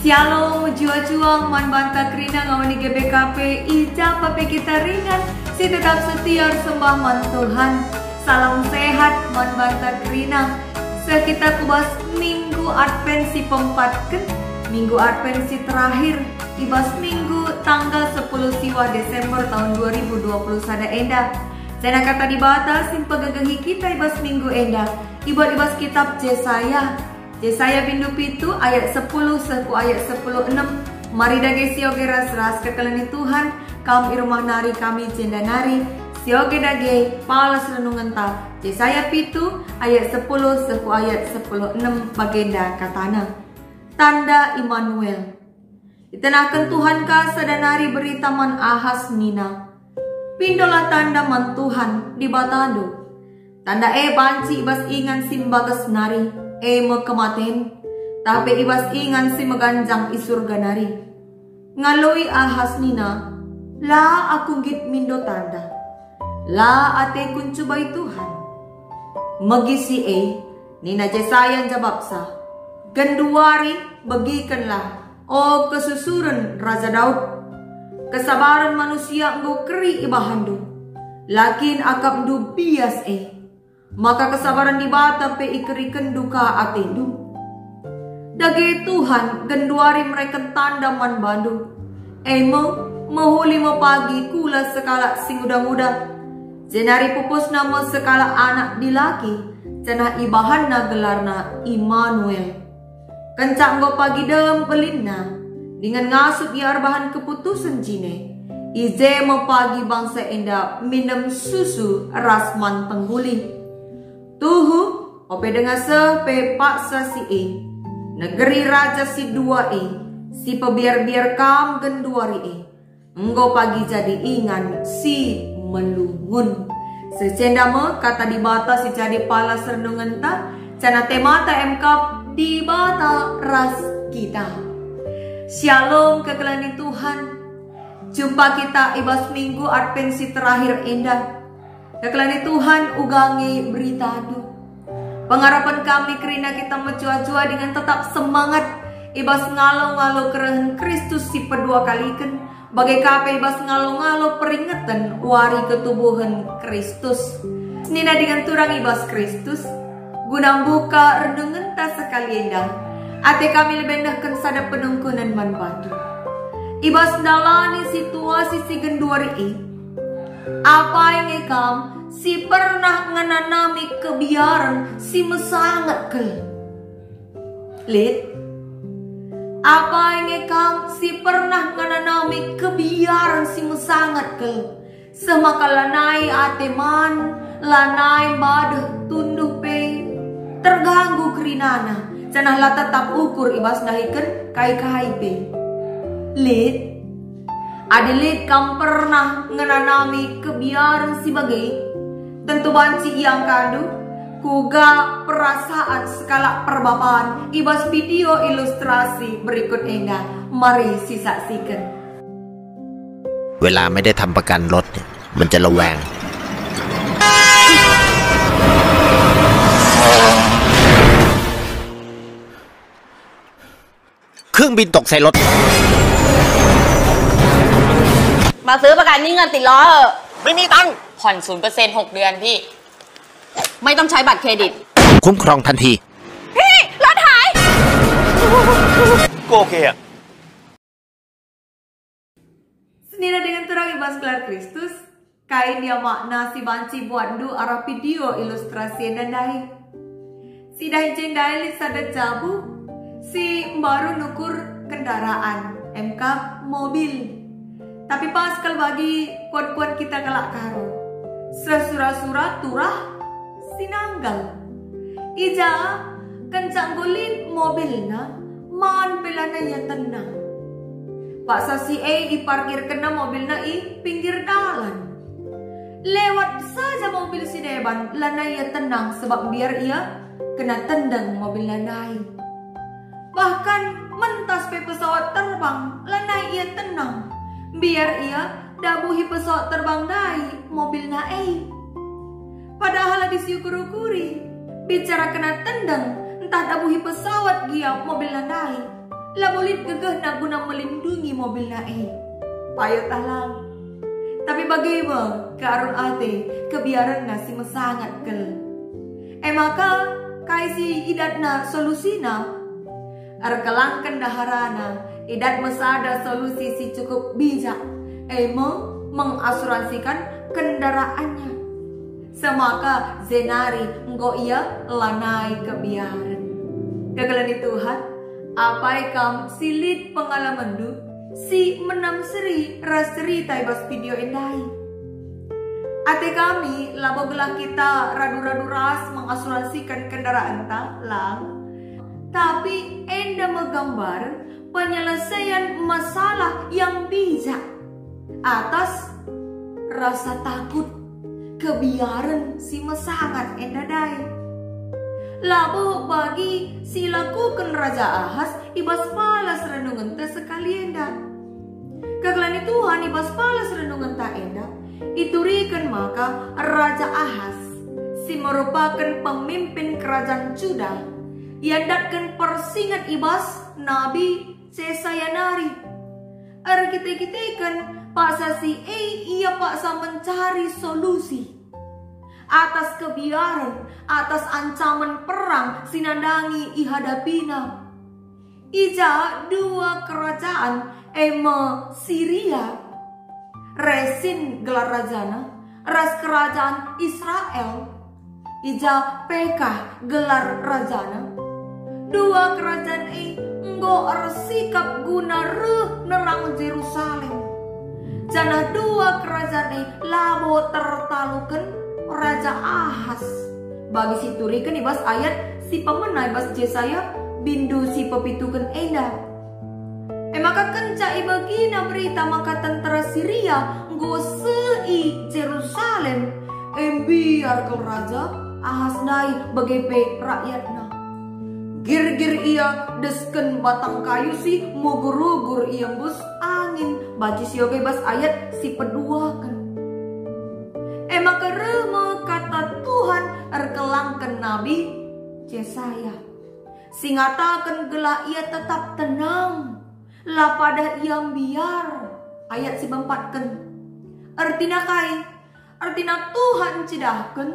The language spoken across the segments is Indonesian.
Shalom, jua-juang, man banta krina ngawani GBKP, ija pape kita ringan, si tetap setia sembah man Tuhan. Salam sehat, man banta krina. Sekitar kubas minggu Advent si pempatken, minggu Advent si terakhir, ibas minggu tanggal 10 siwa Desember tahun 2020 sada enda. Jana kata dibata simpa gegehi kita ibas minggu enda, ibas kitab Yesaya bindu pitu ayat 10 seku ayat 10:6. Mari dage sioge ras kekalani Tuhan, kam irumah nari kami jenda nari, sioge dage palas renungan ta. Yesaya pitu ayat 10 seku ayat 10:6 bagenda katana. Tanda Immanuel. Itenakan Tuhan ka sadanari berita man ahas nina. Pindolah tanda man Tuhan di batando. Tanda banci ibas ingan simbagas nari. Kematen, tapi ibas ingan si maganjang isurga nari. Ngaloi ahas nina, la aku git mindo tanda, la ate kuncubay Tuhan. Magisi nina Jesayan jababsa, ganduwari bagikanlah, o kesusuran Raja Daud. Kesabaran manusia engkau keri ibahando, lakin akap du bias maka kesabaran di bata pe ikeriken duka atendu. Dage Tuhan genduari mereka tanda man bandu. Mahuli pagi kula sekala sing muda-muda. Jenari pupus nama sekala anak dilaki. Cenah ibahan na gelarna Immanuel. Kencak nggo pagi dem pelinna. Dengan ngasut ia arbahan keputusan jine. Ize pagi bangsa enda minum susu rasman tengguli. Tuhu, ope dengan sepe paksa si negeri raja si dua si pebiar-biar kam genduari enggo pagi jadi ingan si melungun. Secendama kata di bata si jadi pala sernungan ta, cana temata emkap di bata ras kita. Shalom kekelani Tuhan. Jumpa kita ibas minggu Advent si terakhir endah. Kekelani Tuhan ugangi berita adu. Pengharapan kami kerina kita mencua-cua dengan tetap semangat. Ibas ngalo-ngalo kerehen Kristus si pedua kaliken. Bagai kape ibas ngalo-ngalo peringatan wari ketubuhan Kristus. Nina dengan turang ibas Kristus. Guna buka rendungan tak sekali endah. Ate kami lebendahkan sada penungkunan manbantu. Ibas dalani situasi si genduari apa yang ikam si pernah ngananami kebiaran si mesangat kel. Lid. Apa yang ikam si pernah ngananami kebiaran si mesangat kel. Semaka lanai ateman, lanai badah tunduh pe. Terganggu kerinana. Cenahlah tetap ukur ibas dahikan kai-kai pe. Lid. Adelit kam pernah ngenanami kebiaran si bagai. Tentu banci yang kadu. Kuga perasaan skala perbapaan. Ibas video ilustrasi berikut endah. Mari sisaksikan. เวลาไม่ได้ทำประกันรถมันจะระแวงเครื่องบินตกใส่รถมาซื้อประกันนี่เงินติดล้อเหอะไม่มีตังค์ผ่อน 0% 6 เดือนพี่ไม่ต้องใช้บัตรเครดิตคุ้มครองทันทีพี่รถหายก็โอเคอะ Senira dengan terang ibas gelar Kristus, kain dia makna si banci buat du arah video ilustrasi dan dahi. Si dahi jendai sada jabu, si baru nukur kendaraan, MK mobil. Tapi pas kal bagi kuat-kuat kita kelak karo. Sesura-sura turah sinanggal. Ija kencang golin mobilna man pelana ya tenang. Pak Sasi diparkir kena mobilna pinggir jalan. Lewat saja mobil si deban lana ia tenang sebab biar ia kena tendang mobil lanai. Bahkan mentas pe pesawat terbang lana ia tenang. Biar ia dabuhi pesawat terbang dai mobil naik. Padahal disyukur-ukuri bicara kena tendang entah dabuhi pesawat dia mobil naik. Labolit gegeh na guna melindungi mobil na payot alang. Tapi bagaimana kearun ate kebiaran na si mesangat kel. Maka kai si idat na solusina arkelangkan daharana idat mesada solusi si cukup bijak mengasuransikan kendaraannya. Semaka zenari engko ia lanai kebiaran. Kegelaran Tuhan, apai kam silit pengalaman du si menam seri raseri taibas video endai. Ate kami labo gelah kita radu-radu ras mengasuransikan kendaraan ta lang. Tapi enda menggambar penyelesaian masalah yang bijak atas rasa takut kebiaran si mesangat enda dai. Labo bagi si lakukan Raja Ahas ibas palas renungan ta sekali enda. Kegelaran Tuhan ibas palas renungan ta enda. Iturikan maka Raja Ahas si merupakan pemimpin kerajaan Juda. Ia datkan persingat ibas Nabi Yesayanari. Kita-kitakan paksa si ia paksa mencari solusi atas kebiaran, atas ancaman perang sinandangi ihadapina. Ija dua kerajaan Syria resin gelar rajana, ras kerajaan Israel ija Pekah gelar rajana. Dua kerajaan enggo ersikap guna nerang Jerusalem. Jana dua kerajaan labo tertalukan Raja Ahas. Bagi si turikan ibas ayat si pemenai ibas Yesaya bindu si pepitukan enda. Maka kenca ibagina berita maka tentara Syria nggo sei Jerusalem biar ke Raja Ahas naik bagepe rakyatna. Gir-gir ia desken batang kayu si mugur-ugur ia bus angin. Baci sioge bas ayat si peduakan. Maka rema kata Tuhan erkelangkan Nabi Yesaya. Singatakan gelah ia tetap tenang. Lah pada ia biar. Ayat si bempatkan. Artina kai. Artina Tuhan cidahkan.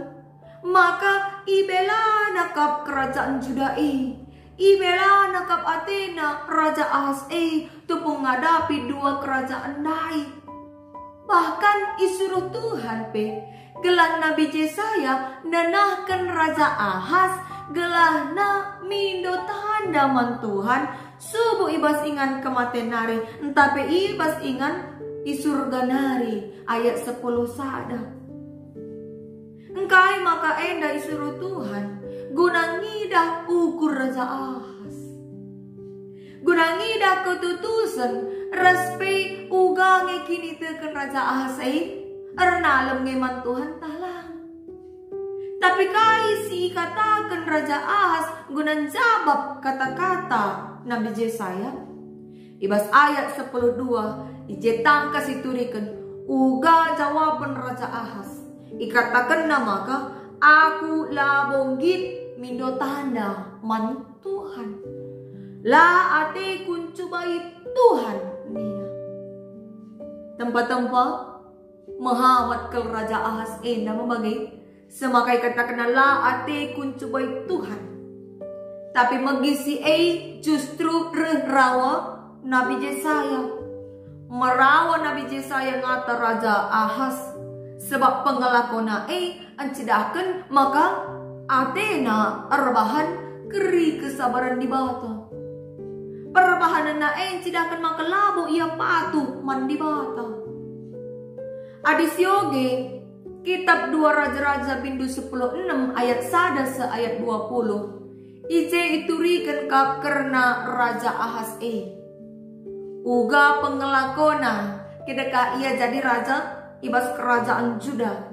Maka ibela nakap kerajaan Judai. Ibela nakap Athena Raja Ahas tupung ngadapi dua kerajaan dai. Bahkan isuruh Tuhan gelah Nabi Yesaya nanahkan Raja Ahas gelah na mindo tanda man Tuhan subuh ibas ingan kematian nari entape ibas ingan isurga nari ayat 10 sada. Engkai maka enda isuruh Tuhan guna ngidah ukur Raja Ahas. Guna ngidah ketutusan respe ugange kini teken Raja Ahas ernalem ngeman Tuhan talang. Tapi kai si katakan Raja Ahas guna jawab kata-kata Nabi Yesaya. Ibas ayat 10:2 ijetang kasih turikan uga jawaban Raja Ahas. Ikatakan maka aku labonggit mindo tanda man Tuhan. La ate kuncubai Tuhan nia. Tempat-tempat mahawat ke Raja Ahas enda membagai semakai katakan la ate kuncubai Tuhan. Tapi magisi justru rawa Nabi Yesaya. Merawa Nabi Yesaya ngata Raja Ahas. Sebab pengelakona ancidahkan maka Athena erbahan keri kesabaran di bata. Perbahanan na ancidahkan maka labo ia patuh man di bata. Adisyoge kitab 2 Raja-Raja bindu 10:6 ayat sada se ayat 20. Ije iturikan kap karena Raja Ahas uga pengelakona ketika ia jadi raja ibas kerajaan Juda.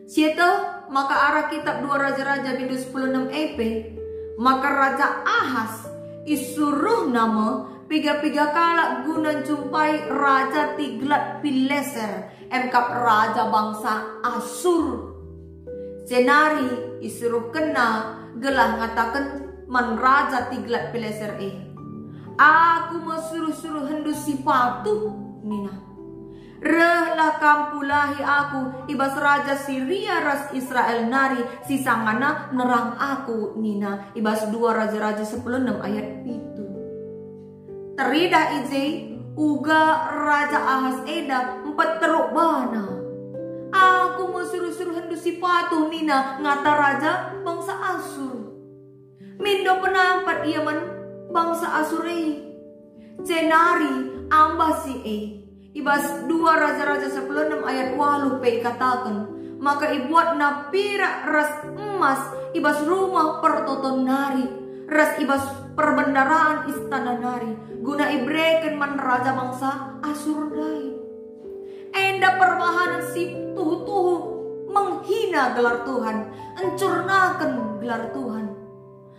Sieta maka arah kitab 2 Raja-Raja bindu 10:6 maka Raja Ahas isuruh nama piga-piga kala guna jumpai Raja Tiglat-Pileser kap raja bangsa Asur. Senari isuruh kena gelah ngatakan man Raja Tiglat-Pileser Aku suruh hendu sipatu nina. Rehlah kampulahi aku ibas raja Syria ras Israel nari si sangana nerang aku nina. Ibas 2 Raja-Raja 10:6 ayat 7. Teridah ije uga Raja Ahas eda 4 teruk bana. Aku suruh hendu sipatu nina ngata raja bangsa Asur. Mindo penampat ia bangsa Asuri. Cenari ambasi ibas 2 Raja-Raja 10:6 ayat 8 katakan, maka ibuat na pira ras emas ibas rumah pertoton nari, ras ibas perbendaraan istana nari, guna ibreken man raja bangsa Asur dai. Enda perbahanan si tuhu-tuhu menghina gelar Tuhan, encurnakan gelar Tuhan.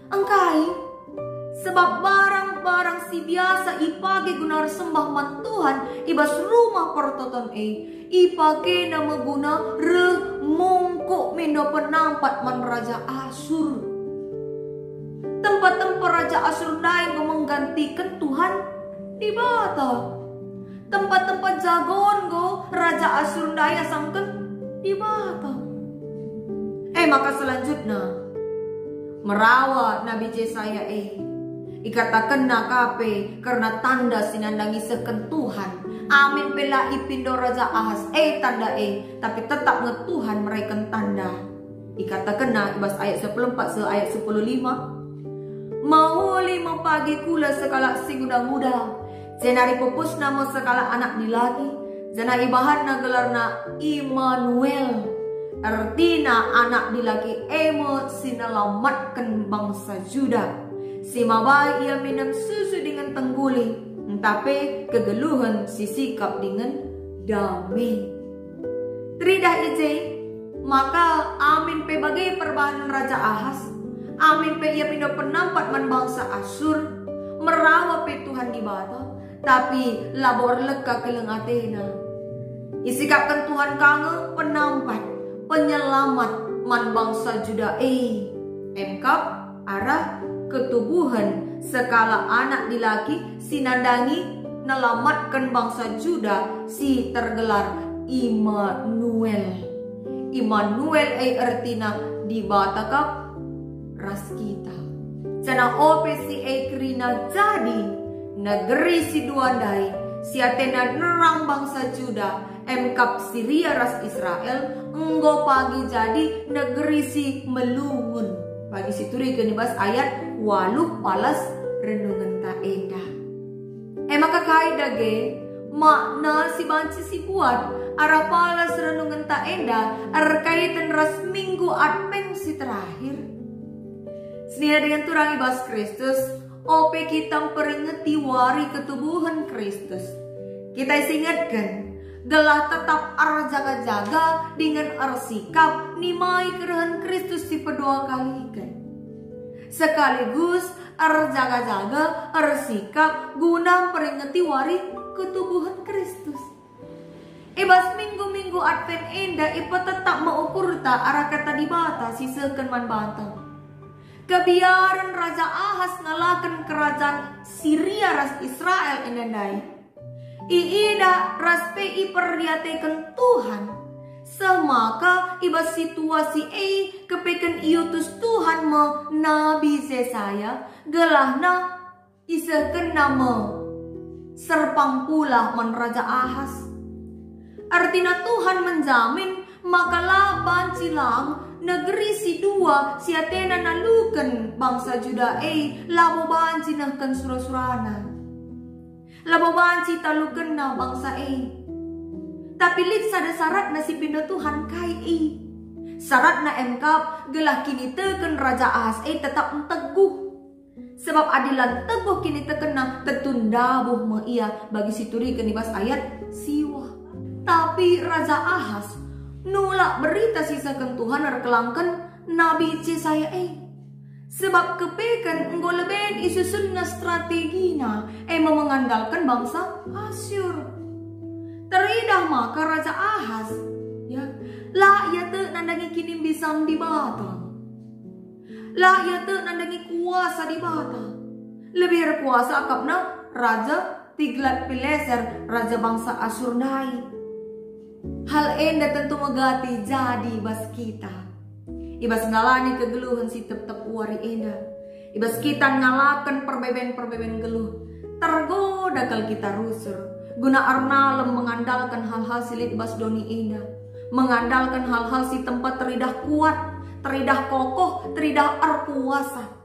Engkai sebab barang-barang si biasa ipage guna sembah mat Tuhan ibas rumah pertoton ipage nama guna mungkuk mendo penampat man raja Asur. Tempat-tempat raja Asur dai menggantikan Tuhan di bata. Tempat-tempat jagon raja Asur dai sangken di bata. Maka selanjutnya merawat Nabi Yesaya ikatakan nakape karena tanda sinandangi seken Tuhan. Amin pela ipindo Raja Ahas tanda tapi tetap ngetuhan mereka tanda. Ikatakan na ibas ayat 14 se ayat 15. Mahuli mempagi kula sekala si muda-muda, jenari pupus nama sekala anak dilaki, jena ibahan na gelar na Immanuel. Artina anak dilaki emo sinalamatkan bangsa Juda. Si mabai ia minum susu dengan tengguli, tapi kegeluhan si sikap dengan damai. Tridah ije, maka amin pe bagi perbahanan Raja Ahas. Amin pe ia pindah penampat man bangsa Asur, merawat pe Tuhan di bata, tapi labor leka keleng Athena. Isikapkan Tuhan kange penampat, penyelamat man bangsa Juda emkap arah ketubuhan sekala anak dilaki sinandangi nelamatkan bangsa Juda si tergelar Immanuel. Immanuel artina di batakap ras kita. Cana opesi krina jadi negeri si duandai si Athena nerang bangsa Juda emkap Syria ras Israel enggo pagi jadi negeri si melungun. Pagi si turi kenibas ayat 8 palas renungan ta enda. Maka kaidah makna si banci si buat arah palas renungan ta enda kaitan ras minggu Advent si terakhir. Senira dengan turang ibas Kristus, ope kita peringati wari ketubuhan Kristus. Kita ingatkan gelah tetap jaga-jaga dengan sikap nimai kerahan Kristus si pedua kali kan. Sekaligus jaga-jaga sikap guna peringati wari ketubuhan Kristus. Ibas minggu-minggu Advent enda ipa tetap mengukur ta arah kata dibata si sekenman bantang. Kebiaran Raja Ahas ngalakan kerajaan Syria ras Israel endandai. Iida ras PI perdiatekan Tuhan. Semaka iba situasi kepekan iutus Tuhan me Nabi Yesaya gelahna iseken nama serpang pula man Raja Ahas. Artinya Tuhan menjamin makalah bancilang negeri si dua si Athena nalukan bangsa Juda labo banci nahkan surah-suranan. Labo banci talukan na bangsa tapi lik sada syarat na si pindah Tuhan kai syarat na emkap gelah kini teken Raja Ahas tetap teguh. Sebab adilan teguh kini teken na tetunda buh me ia bagi situri kenibas ayat siwa. Tapi Raja Ahas nulak berita sisakan Tuhan kelangkan Nabi Yesaya sebab kepekan enggo leben isusun na strategina mengandalkan bangsa Asyur. Teridah maka Raja Ahas lah ia te nandangi kini bisang di bata, lah ia te nandangi kuasa di bata, Lebih berkuasa kapna Raja Tiglat-Pileser, raja bangsa Asyur nai. Hal enda tentu megati jadi bas kita. Ibas ngalani kegeluhan si tetep wari enda. Ibas kita ngalakan perbeben geluh. Tergoda kal kita rusur. Guna arnalem mengandalkan hal-hal silit bas doni enda. Mengandalkan hal-hal si tempat teridah kuat, teridah kokoh, teridah arkuasa.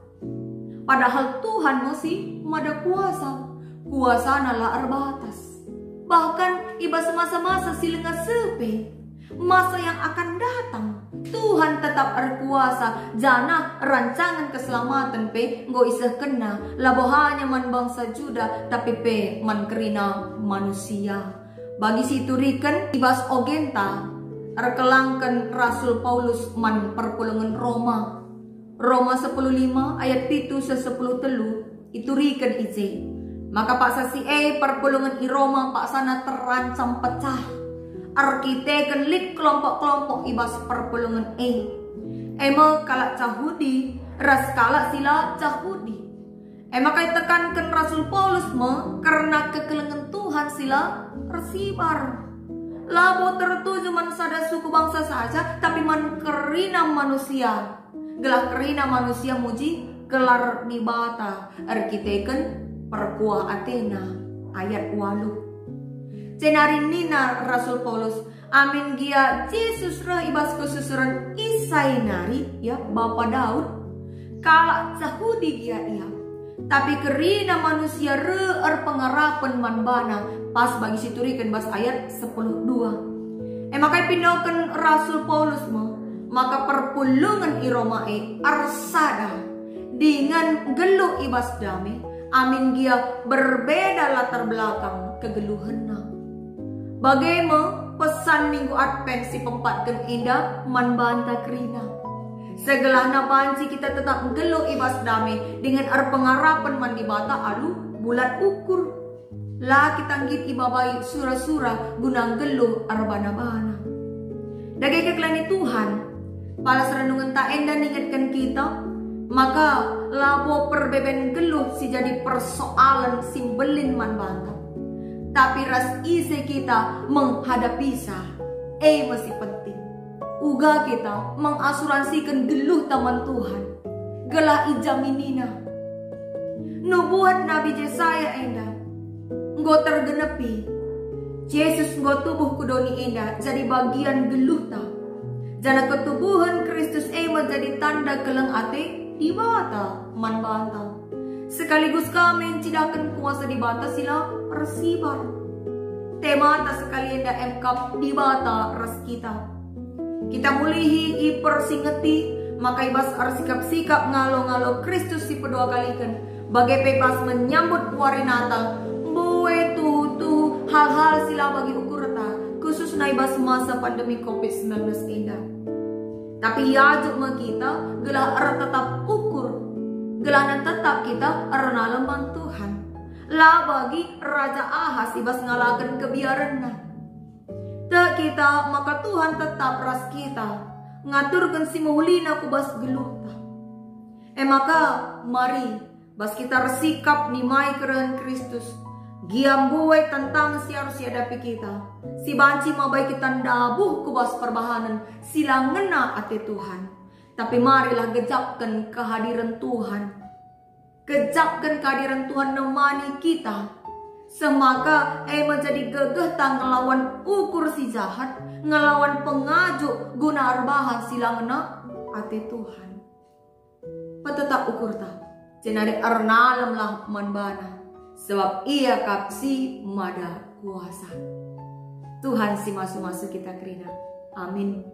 Padahal Tuhan masih mada kuasa. Kuasa nala arbatas. Bahkan ibas masa-masa silenga sepe. Masa yang akan datang. Tuhan tetap berkuasa. Jana rancangan keselamatan pe nggo isah kena. Labo hanya man bangsa Juda. Tapi pe man kerina manusia. Bagi siturikan ibas ogenta. Erkelangkan Rasul Paulus man perpulungan Roma. Roma 10:5 ayat 7-10 iturikan ije. Maka paksa si perpulungan i Roma paksana terancam pecah. Arkiteken lit kelompok-kelompok ibas perpulungan Ema kalak cahudi, ras kalak sila cahudi. Maka tekankan Rasul Paulus karena kekelengan Tuhan sila resibar. Labo tertuju man sada suku bangsa saja, tapi man kerina manusia. Gelah kerina manusia muji kelar nibata. Arkiteken perkuah Athena ayat 8. Cenarin nina Rasul Paulus amin gia Yesus rah ibas kesusuran Isai nari ya Bapa Daud kalak cahudi gia ia tapi kerina manusia reer pengarapan manbana pas bagi siturikan bas ayat 10:2. Makai pindokan Rasul Paulus maka perpulungan i Roma arsada dengan geluh ibas damai amin gia berbeda latar belakang kegeluhena. Bagaimana pesan minggu Advent si pempatkan indah manbanta krina. Segelana panci kita tetap geluh ibas damai dengan pengarapan mandibata alu bulat ukur. Lah kita ngit ibabai sura-sura gunang geluh arbana-bana. Dagai kekelani Tuhan, palas renungan tak endan ingatkan kita, maka labo perbeben geluh si jadi persoalan simbelin manbanta. Tapi ras isi kita menghadapi masih penting. Uga kita mengasuransikan geluh taman Tuhan. Gelah ijaminina. Nubuat Nabi Yesaya enda. Nggo tergenepi. Yesus nggo tubuh kudoni enda jadi bagian geluh ta. Jana ketubuhan Kristus jadi tanda keleng ate di bata manbanta. Sekaligus kami cidakan kuasa di bata sila resibar. Tema tak sekalian da emkap di bata res kita. Kita mulihi i persingeti maka ibas arsikap-sikap ngalo-ngalo Kristus si pedua kalikan. Bagai bebas menyambut wari Natal. Buwe tuh hal-hal sila bagi ukur ta. Khusus na ibas masa pandemi COVID-19 indah. Tapi yajuk ma kita gelah tetap ukur. Gelanan tetap kita arna lembang Tuhan. Lah bagi Raja Ahas ibas ngalakan kebiaranna. Tak kita maka Tuhan tetap ras kita. Ngaturkan si muhlina kubas geluh. Maka mari bas kita resikap nimai keren Kristus. Giam buai tentang si harus hadapi kita. Si banci mabai kita ndabuh kubas perbahanan. Sila ngena ate Tuhan. Tapi marilah gejapkan kehadiran Tuhan. Gejapkan kehadiran Tuhan nemani kita. Semaka menjadi gegeh tang ngelawan ukur si jahat. Ngelawan pengajuk guna arbahan sila ngena ate Tuhan. Petetap ukur ta. Cenade arnalem lah manbana. Sebab ia kapsi mada kuasa. Tuhan si masu-masu kita kerina. Amin.